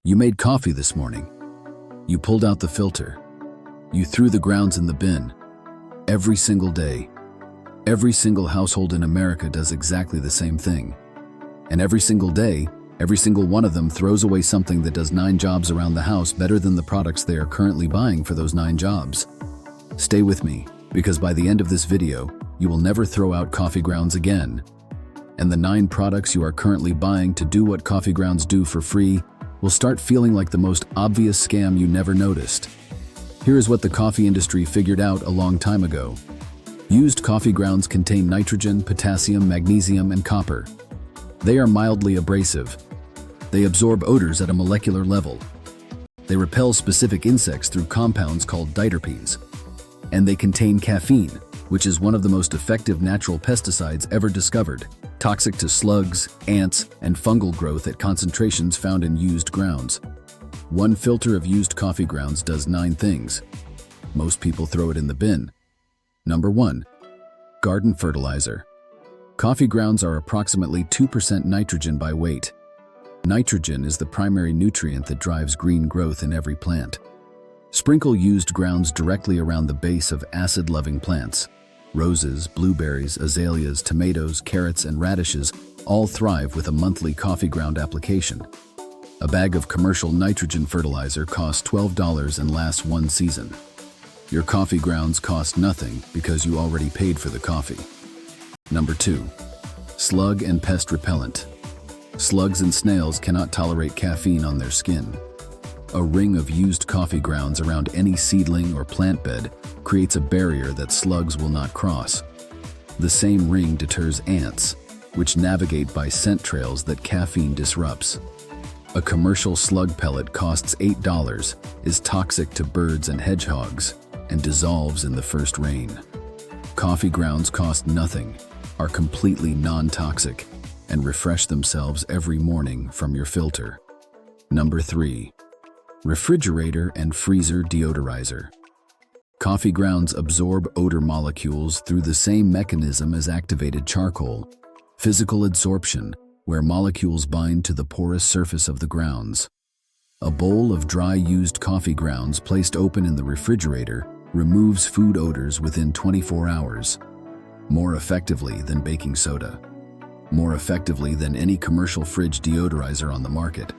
You made coffee this morning. You pulled out the filter. You threw the grounds in the bin. Every single day. Every single household in America does exactly the same thing. And every single day, every single one of them throws away something that does 9 jobs around the house better than the products they are currently buying for those 9 jobs. Stay with me, because by the end of this video, you will never throw out coffee grounds again. And the 9 products you are currently buying to do what coffee grounds do for free will start feeling like the most obvious scam you never noticed. Here is what the coffee industry figured out a long time ago. Used coffee grounds contain nitrogen, potassium, magnesium, and copper. They are mildly abrasive. They absorb odors at a molecular level. They repel specific insects through compounds called diterpenes. And they contain caffeine, which is one of the most effective natural pesticides ever discovered, toxic to slugs, ants, and fungal growth at concentrations found in used grounds. 1 filter of used coffee grounds does 9 things. Most people throw it in the bin. Number 1. Garden fertilizer. Coffee grounds are approximately 2% nitrogen by weight. Nitrogen is the primary nutrient that drives green growth in every plant. Sprinkle used grounds directly around the base of acid-loving plants. Roses, blueberries, azaleas, tomatoes, carrots, and radishes all thrive with a monthly coffee ground application. A bag of commercial nitrogen fertilizer costs $12 and lasts 1 season. Your coffee grounds cost nothing because you already paid for the coffee. Number 2. Slug and pest repellent. Slugs and snails cannot tolerate caffeine on their skin. A ring of used coffee grounds around any seedling or plant bed creates a barrier that slugs will not cross. The same ring deters ants, which navigate by scent trails that caffeine disrupts. A commercial slug pellet costs $8, is toxic to birds and hedgehogs, and dissolves in the first rain. Coffee grounds cost nothing, are completely non-toxic, and refresh themselves every morning from your filter. Number 3. Refrigerator and freezer deodorizer. Coffee grounds absorb odor molecules through the same mechanism as activated charcoal, physical adsorption, where molecules bind to the porous surface of the grounds. A bowl of dry used coffee grounds placed open in the refrigerator removes food odors within 24 hours. More effectively than baking soda. More effectively than any commercial fridge deodorizer on the market.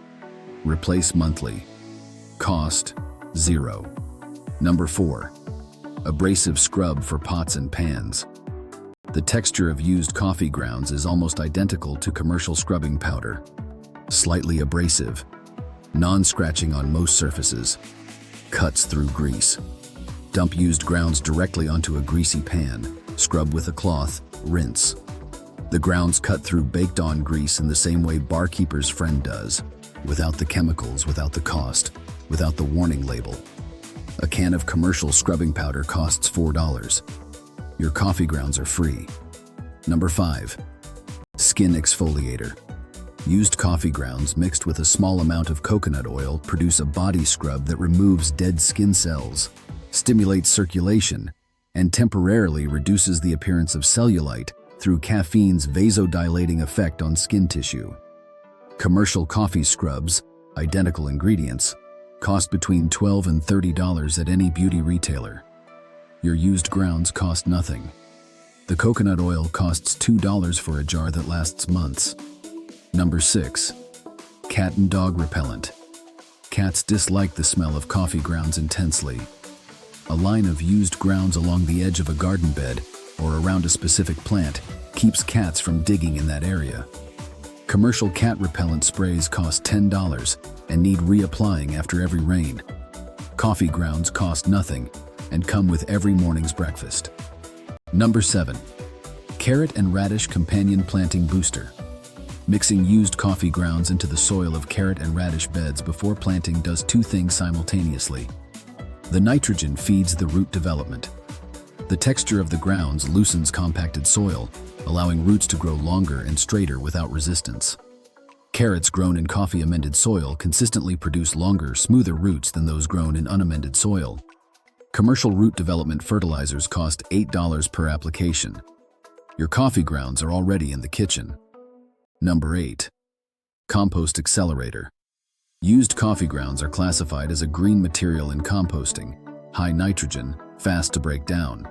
Replace monthly. Cost, $0. Number 4. Abrasive scrub for pots and pans. The texture of used coffee grounds is almost identical to commercial scrubbing powder. Slightly abrasive. Non-scratching on most surfaces. Cuts through grease. Dump used grounds directly onto a greasy pan. Scrub with a cloth. Rinse. The grounds cut through baked-on grease in the same way Barkeeper's Friend does. Without the chemicals, without the cost, without the warning label. A can of commercial scrubbing powder costs $4. Your coffee grounds are free. Number 5. Skin exfoliator. Used coffee grounds mixed with a small amount of coconut oil produce a body scrub that removes dead skin cells, stimulates circulation, and temporarily reduces the appearance of cellulite through caffeine's vasodilating effect on skin tissue. Commercial coffee scrubs, identical ingredients, cost between $12 and $30 at any beauty retailer. Your used grounds cost nothing. The coconut oil costs $2 for a jar that lasts months. Number 6. Cat and dog repellent. Cats dislike the smell of coffee grounds intensely. A line of used grounds along the edge of a garden bed or around a specific plant keeps cats from digging in that area. Commercial cat repellent sprays cost $10 and need reapplying after every rain. Coffee grounds cost nothing and come with every morning's breakfast. Number 7. Carrot and radish companion planting booster. Mixing used coffee grounds into the soil of carrot and radish beds before planting does 2 things simultaneously. The nitrogen feeds the root development. The texture of the grounds loosens compacted soil, allowing roots to grow longer and straighter without resistance. Carrots grown in coffee-amended soil consistently produce longer, smoother roots than those grown in unamended soil. Commercial root development fertilizers cost $8 per application. Your coffee grounds are already in the kitchen. Number 8. Compost accelerator. Used coffee grounds are classified as a green material in composting, high nitrogen, fast to break down.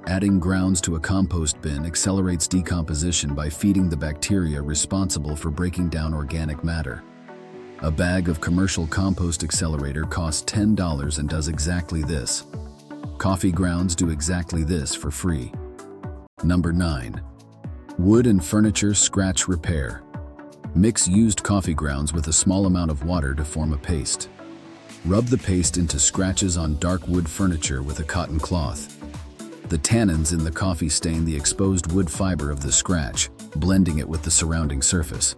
Adding grounds to a compost bin accelerates decomposition by feeding the bacteria responsible for breaking down organic matter. A bag of commercial compost accelerator costs $10 and does exactly this. Coffee grounds do exactly this for free. Number 9. Wood and furniture scratch repair. Mix used coffee grounds with a small amount of water to form a paste. Rub the paste into scratches on dark wood furniture with a cotton cloth. The tannins in the coffee stain the exposed wood fiber of the scratch, blending it with the surrounding surface.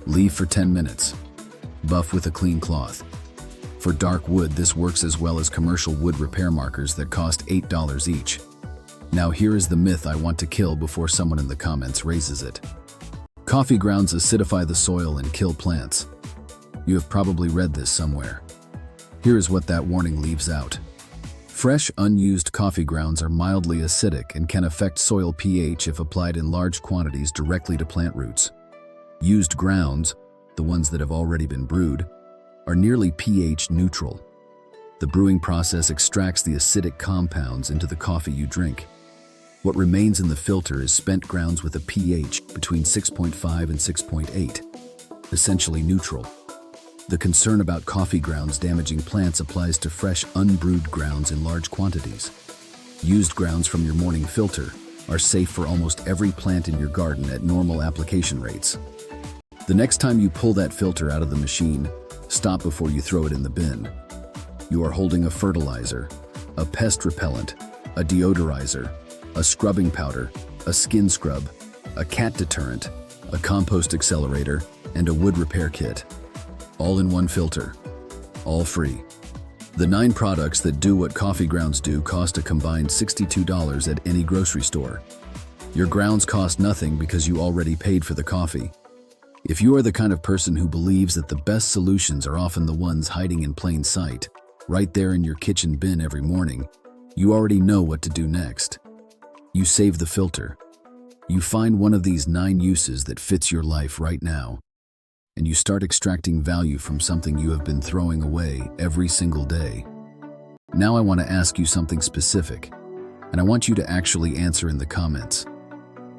Leave for 10 minutes. Buff with a clean cloth. For dark wood, this works as well as commercial wood repair markers that cost $8 each. Now here is the myth I want to kill before someone in the comments raises it. Coffee grounds acidify the soil and kill plants. You have probably read this somewhere. Here is what that warning leaves out. Fresh, unused coffee grounds are mildly acidic and can affect soil pH if applied in large quantities directly to plant roots. Used grounds, the ones that have already been brewed, are nearly pH neutral. The brewing process extracts the acidic compounds into the coffee you drink. What remains in the filter is spent grounds with a pH between 6.5 and 6.8, essentially neutral. The concern about coffee grounds damaging plants applies to fresh, unbrewed grounds in large quantities. Used grounds from your morning filter are safe for almost every plant in your garden at normal application rates. The next time you pull that filter out of the machine, stop before you throw it in the bin. You are holding a fertilizer, a pest repellent, a deodorizer, a scrubbing powder, a skin scrub, a cat deterrent, a compost accelerator, and a wood repair kit. All in one filter. All free. The 9 products that do what coffee grounds do cost a combined $62 at any grocery store. Your grounds cost nothing because you already paid for the coffee. If you are the kind of person who believes that the best solutions are often the ones hiding in plain sight, right there in your kitchen bin every morning, you already know what to do next. You save the filter. You find one of these 9 uses that fits your life right now, and you start extracting value from something you have been throwing away every single day. Now I want to ask you something specific, and I want you to actually answer in the comments.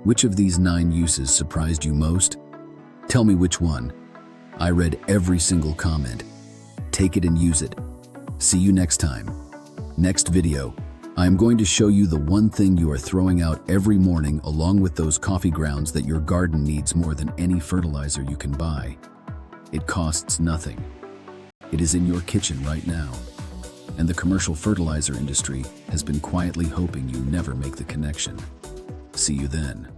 Which of these 9 uses surprised you most? Tell me which one. I read every single comment. Take it and use it. See you next time. Next video, I am going to show you the one thing you are throwing out every morning along with those coffee grounds that your garden needs more than any fertilizer you can buy. It costs nothing. It is in your kitchen right now. And the commercial fertilizer industry has been quietly hoping you never make the connection. See you then.